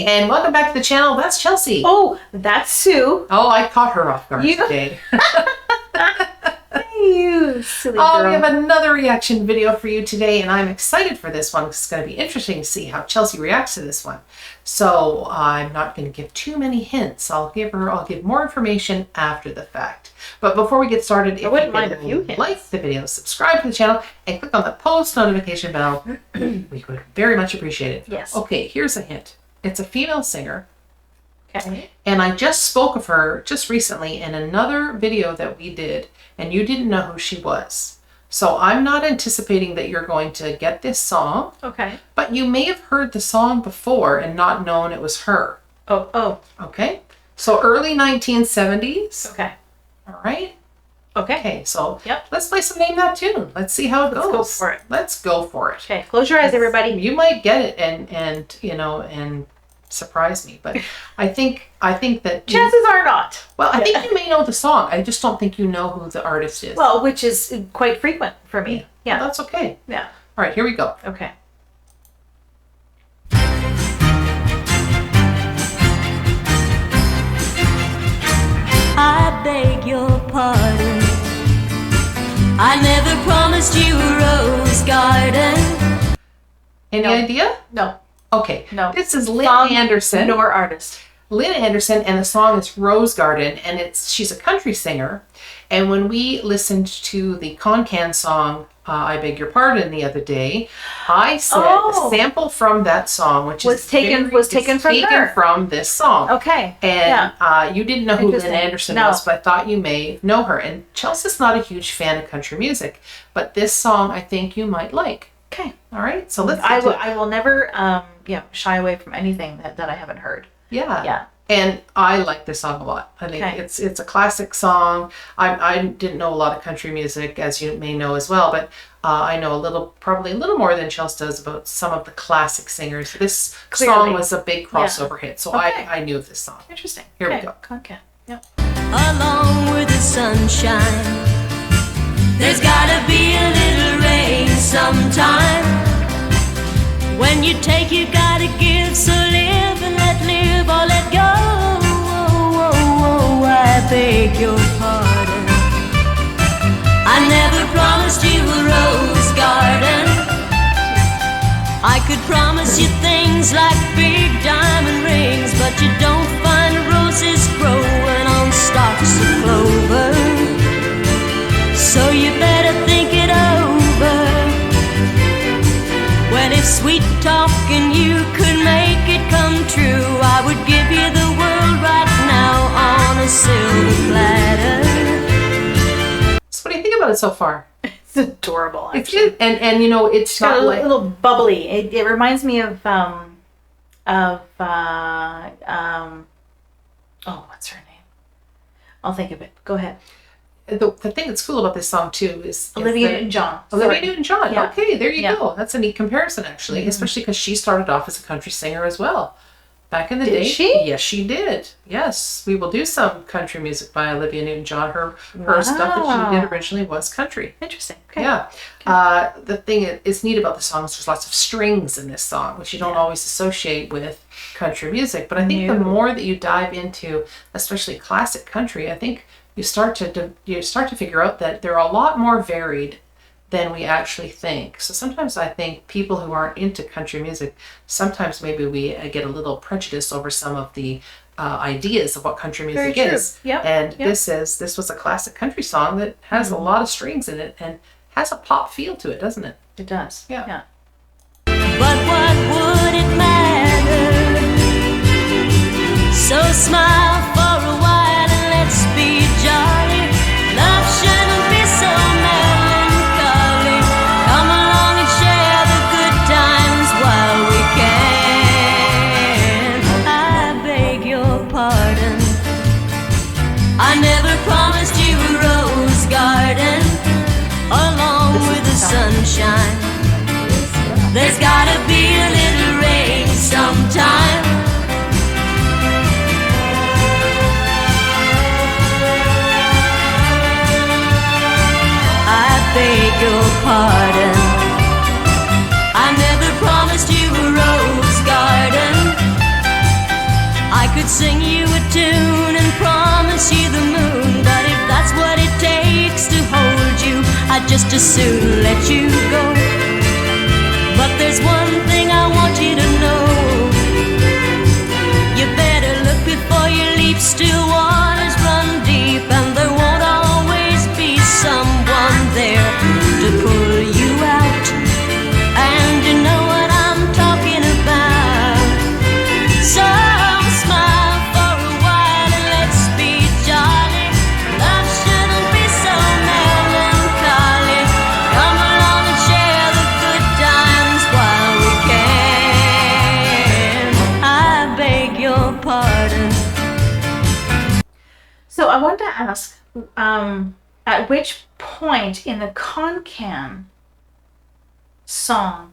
Chelsea, and welcome back to the channel. That's Chelsea. Oh, that's Sue. Oh, I caught her off guard today. You silly girl. Oh, we have another reaction video for you today, and I'm excited for this one because it's going to be interesting to see how Chelsea reacts to this one. So I'm not going to give too many hints. I'll give more information after the fact. But before we get started, if you wouldn't mind a few hints. Like the video, subscribe to the channel, and click on the post notification bell, we would very much appreciate it. Yes. Okay, here's a hint. It's a female singer. Okay. And I just spoke of her just recently in another video that we did, and you didn't know who she was. So I'm not anticipating that you're going to get this song. Okay. But you may have heard the song before and not known it was her. Oh. Okay. So early 1970s. Okay. All right. Okay. Okay. So yep. Let's play some Name That Tune. Let's see how it goes. Let's go for it. Let's go for it. Okay. Close your eyes, everybody. You might get it and surprise me, but I think that chances are not. Well, I think you may know the song. I just don't think you know who the artist is. Well, which is quite frequent for me. Yeah. Well, that's okay. Yeah. All right, here we go. Okay. I beg your pardon. I never promised you a rose garden. Any idea? No. Okay. No. This is Lynn Anderson. Nor artist. Lynn Anderson, and the song is Rose Garden, and she's a country singer. And when we listened to the Can song, I Beg Your Pardon, the other day, I said a sample from that song, which was taken from this song. Okay. And you didn't know who Lynn Anderson was, but I thought you may know her. And Chelsea's not a huge fan of country music, but this song I think you might like. Okay. All right. So let's. I will never shy away from anything that I haven't heard. Yeah. Yeah. And I like this song a lot. I think it's a classic song. I didn't know a lot of country music, as you may know as well, but I know probably a little more than Chelsea does about some of the classic singers. This song was a big crossover hit, so I knew of this song. Interesting. Here we go. Okay. Yep. Along with the sunshine, there's gotta be a little rain sometime. When you take, you gotta give, so live and let live or let go. I beg your pardon. I never promised you a rose garden. I could promise you things like big diamond rings, but you don't find roses growing on stalks of clover. So you better think it over. Well, if sweet talking you could make it come true, I would give you the world right now on a silver platter. So what do you think about it so far? It's adorable. It's and it's got not a like little bubbly. It reminds me of oh, what's her name? I'll think of it. Go ahead. The thing that's cool about this song too is Olivia Newton-John. Olivia Newton-John. Yeah. Okay, there you go. That's a neat comparison, actually, especially because she started off as a country singer as well. Back in the day. Did she? Yes, she did. Yes, we will do some country music by Olivia Newton-John. Her stuff that she did originally was country. Interesting. Okay. Yeah. The thing is neat about the song is there's lots of strings in this song, which you don't always associate with country music. But I think the more that you dive into, especially classic country, I think you start to figure out that they're a lot more varied than we actually think. So sometimes I think people who aren't into country music, sometimes maybe we get a little prejudice over some of the ideas of what country music is. Yep. And this was a classic country song that has a lot of strings in it and has a pop feel to it, doesn't it? It does. Yeah. But what would it matter? So smile for a while and let's be jolly. Love shouldn't be so melancholy. Come along and share the good times while we can. I beg your pardon. I never promised you a rose garden along with the sunshine. There's gotta be a little rain sometime. I beg your pardon. I never promised you a rose garden could sing you a tune and promise you the moon, but if that's what it takes to hold you, I'd just as soon let you go. But there's one thing I want you to know. You better look before you leap, still waters run deep, and there won't always be someone there to pull you out. And you know what I'm talking about. So smile for a while and let's be jolly. Love shouldn't be so melancholy. Come along and share the good times while we can. I beg your pardon. So I wanted to ask, at which point in the Con-Can song,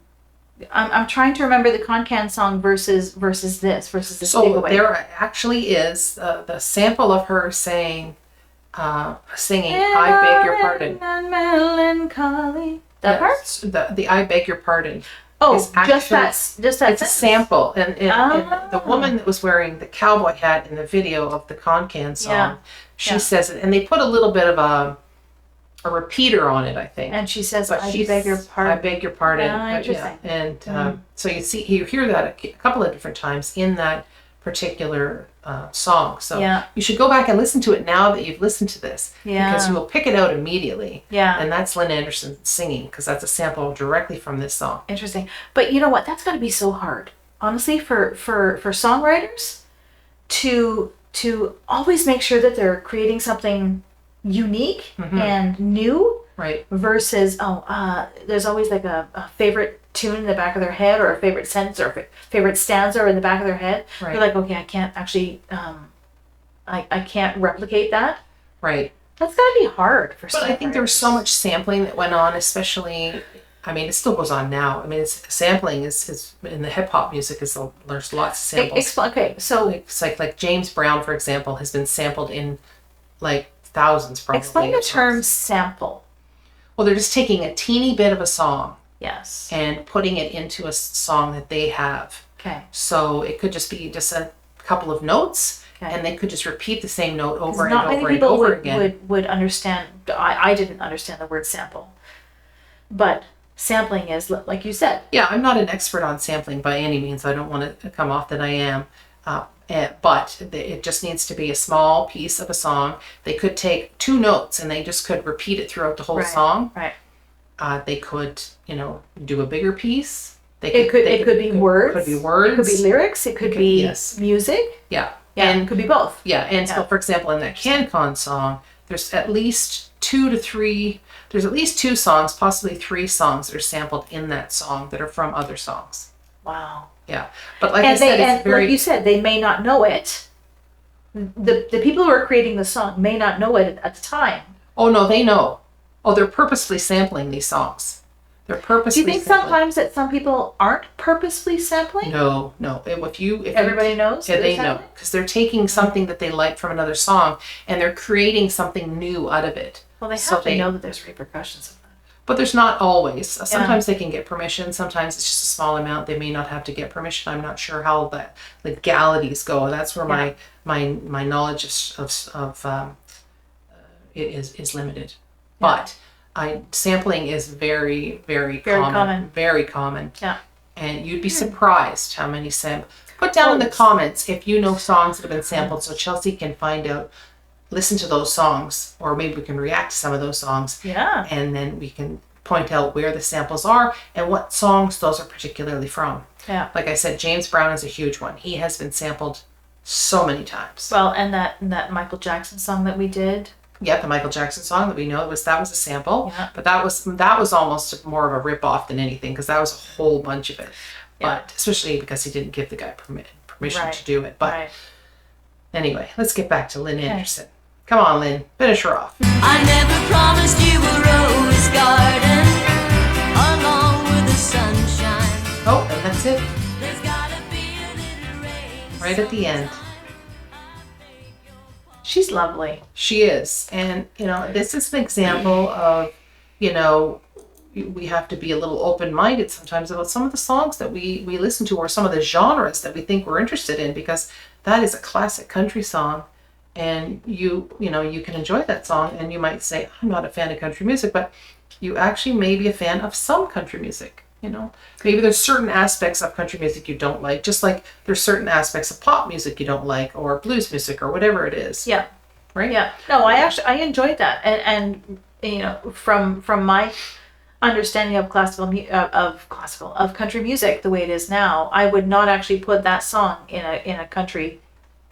I'm trying to remember the Con-Can song versus this So takeaway. there actually is the sample of her singing "I beg your pardon." And melancholy. That part? Yes, the "I beg your pardon." Oh, is just that. It's a sample, and the woman that was wearing the cowboy hat in the video of the Con-Can song, Yeah. she Yeah. says it, and they put a little bit of a repeater on it, I think. And she says, But I she's- beg your pardon. I beg your pardon. Ah, interesting. And so you hear that a couple of different times in that particular song. So Yeah. you should go back and listen to it now that you've listened to this, Yeah. because you will pick it out immediately. Yeah. And that's Lynn Anderson singing, because that's a sample directly from this song. Interesting. But you know what? That's got to be so hard, honestly, for songwriters to always make sure that they're creating something unique and new Right. versus there's always like a favorite tune in the back of their head, or a favorite sentence, or a favorite stanza in the back of their head. Right. They're like, okay, I can't actually I can't replicate that. Right. That's got to be hard for But I think there was so much sampling that went on, especially, I mean, it still goes on now. I mean, sampling is in the hip hop music, there's lots of samples. Okay, so It's like James Brown, for example, has been sampled in like thousands probably. explain the of songs. term sample. Well, they're just taking a teeny bit of a song Yes. and putting it into a song that they have. Okay. So it could just be just a couple of notes, Okay. and they could just repeat the same note over and Not many over and people over again. would understand. I didn't understand the word sample, but sampling is like you said. Yeah, I'm not an expert on sampling by any means. I don't want to come off that I am. But it just needs to be a small piece of a song. They could take two notes and they just could repeat it throughout the whole song. Right. They could, do a bigger piece. It could be words. Could be words. It could be lyrics. It could be yes. music. Yeah. Yeah. And it could be both. Yeah. And so, for example, in that CanCon song, there's at least 2 to 3. There's at least 2 songs, possibly 3 songs that are sampled in that song that are from other songs. Wow. Yeah. But like I said, it's very. Like you said, they may not know it. The people who are creating the song may not know it at the time. Oh no, they know. Oh, they're purposely sampling these songs. They're Do purposely. you think sampling. sometimes that some people aren't purposely sampling? No. If Everybody knows. yeah, that they they're know, sampling? because they're taking something that they like from another song and they're creating something new out of it. Well, they have So to know that there's repercussions of that. But there's not always. Sometimes they can get permission. Sometimes it's just a small amount. They may not have to get permission. I'm not sure how the legalities go. That's where my knowledge of it is limited. Yeah. But sampling is very, very, Very common. common. Very common. Yeah. And you'd be surprised how many Put down in the comments if you know songs that have been sampled, so Chelsea can find out. Listen to those songs, or maybe we can react to some of those songs. Yeah. And then we can point out where the samples are and what songs those are particularly from. Yeah. Like I said, James Brown is a huge one. He has been sampled so many times. Well, and that Michael Jackson song that we did. Yeah, the Michael Jackson song that we know that was a sample, Yeah. but that was almost more of a rip off than anything, because that was a whole bunch of it. Yeah. But especially because he didn't give the guy permission Right. to do it. But Right. anyway, let's get back to Lynn Anderson. Come on, Lynn, finish her off. I never promised you a rose garden along with the sunshine. Oh, and that's it. There's gotta be a little rain. Right at the end. She's lovely. She is. And, this is an example of, we have to be a little open-minded sometimes about some of the songs that we listen to, or some of the genres that we think we're interested in, because that is a classic country song, and you can enjoy that song, and you might say, I'm not a fan of country music, but you actually may be a fan of some country music. Maybe there's certain aspects of country music you don't like, just like there's certain aspects of pop music you don't like, or blues music, or whatever it is. Yeah. Right? Yeah. No, I enjoyed that. And from my understanding of of country music the way it is now, I would not actually put that song in a country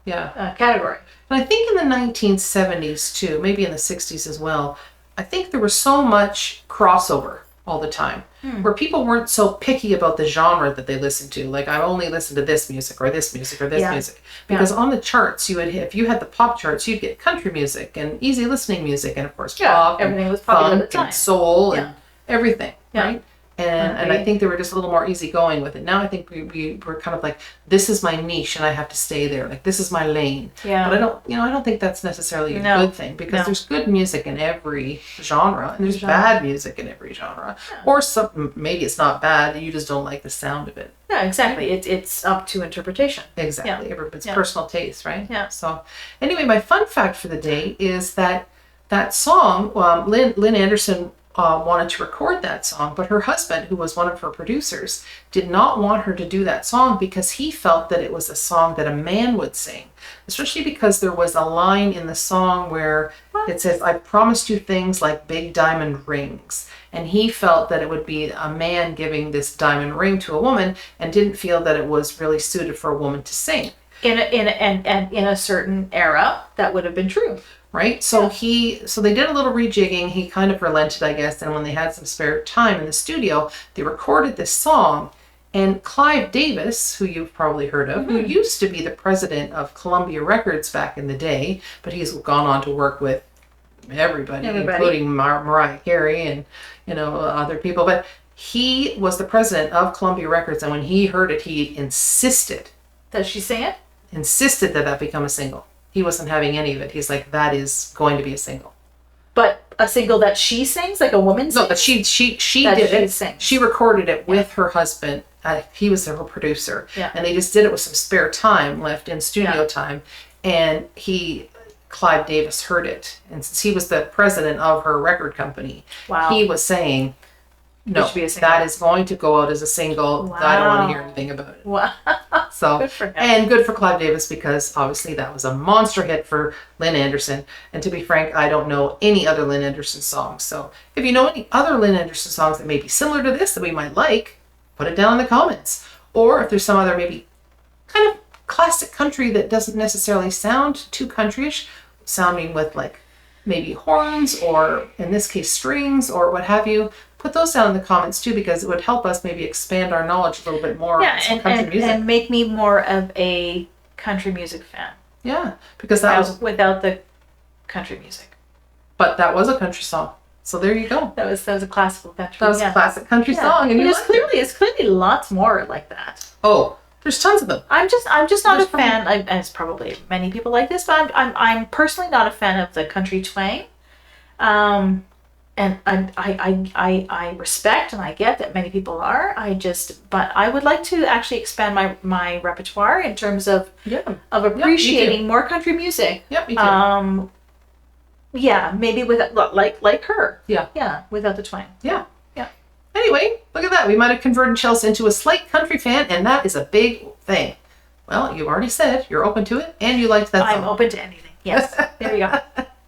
category. And I think in the 1970s too, maybe in the 60s as well, I think there was so much crossover all the time, where people weren't so picky about the genre that they listened to. Like, I only listen to this music or this music or this music. Because on the charts, if you had the pop charts, you'd get country music and easy listening music, and of course pop, everything and was popular at the funk time. and soul and everything, Yeah. right? And I think they were just a little more easygoing with it. Now I think we were kind of like, this is my niche and I have to stay there. Like, this is my lane. Yeah. But I don't think that's necessarily a good thing, because there's good music in every genre, and there's bad music in every genre. Yeah. Or maybe it's not bad, you just don't like the sound of it. Yeah, exactly. It's up to interpretation. Exactly. Everybody's personal taste, right? Yeah. So anyway, my fun fact for the day is that song, Lynn Anderson wanted to record that song, but her husband, who was one of her producers, did not want her to do that song because he felt that it was a song that a man would sing, especially because there was a line in the song where it says, I promised you things like big diamond rings. And he felt that it would be a man giving this diamond ring to a woman, and didn't feel that it was really suited for a woman to sing. In a certain era, that would have been true. Right? So they did a little rejigging. He kind of relented, I guess. And when they had some spare time in the studio, they recorded this song. And Clive Davis, who you've probably heard of, who used to be the president of Columbia Records back in the day, but he's gone on to work with everybody. Including Mariah Carey and, other people. But he was the president of Columbia Records. And when he heard it, he insisted. Does she sing it? Insisted that become a single. He wasn't having any of it. He's like, that is going to be a single. But a single that she sings, like a woman sings? No, but she did it. Sings. She recorded it with her husband. He was her producer. Yeah. And they just did it with some spare time left in studio time. And Clive Davis heard it. And since he was the president of her record company, he was saying, no, that is going to go out as a single. Wow. I don't want to hear anything about it. Wow. So, good for him. And good for Clive Davis, because obviously that was a monster hit for Lynn Anderson. And to be frank, I don't know any other Lynn Anderson songs. So if you know any other Lynn Anderson songs that may be similar to this that we might like, put it down in the comments. Or if there's some other maybe kind of classic country that doesn't necessarily sound too countryish, sounding with like maybe horns, or in this case strings, or what have you, put those down in the comments too, because it would help us maybe expand our knowledge a little bit more on country music. And make me more of a country music fan. Yeah, because that was without the country music. But that was a country song. So there you go. That was a classical country. That was a classic country song, and it's clearly lots more like that. Oh, there's tons of them. I'm just not a fan. And it's probably many people like this, but I'm personally not a fan of the country twang. And I respect and I get that many people are. But I would like to actually expand my repertoire in terms of appreciating more country music. Yep, me too. Yeah, maybe without like her. Yeah. Yeah, without the twang. Yeah. Yeah. Anyway, look at that. We might have converted CHELS into a slight country fan, and that is a big thing. Well, you already said you're open to it, and you liked that song. I'm open to anything. Yes. There we go.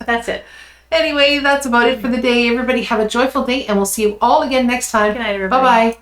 That's it. Anyway, that's about it for the day. Everybody have a joyful day, and we'll see you all again next time. Good night, everybody. Bye-bye.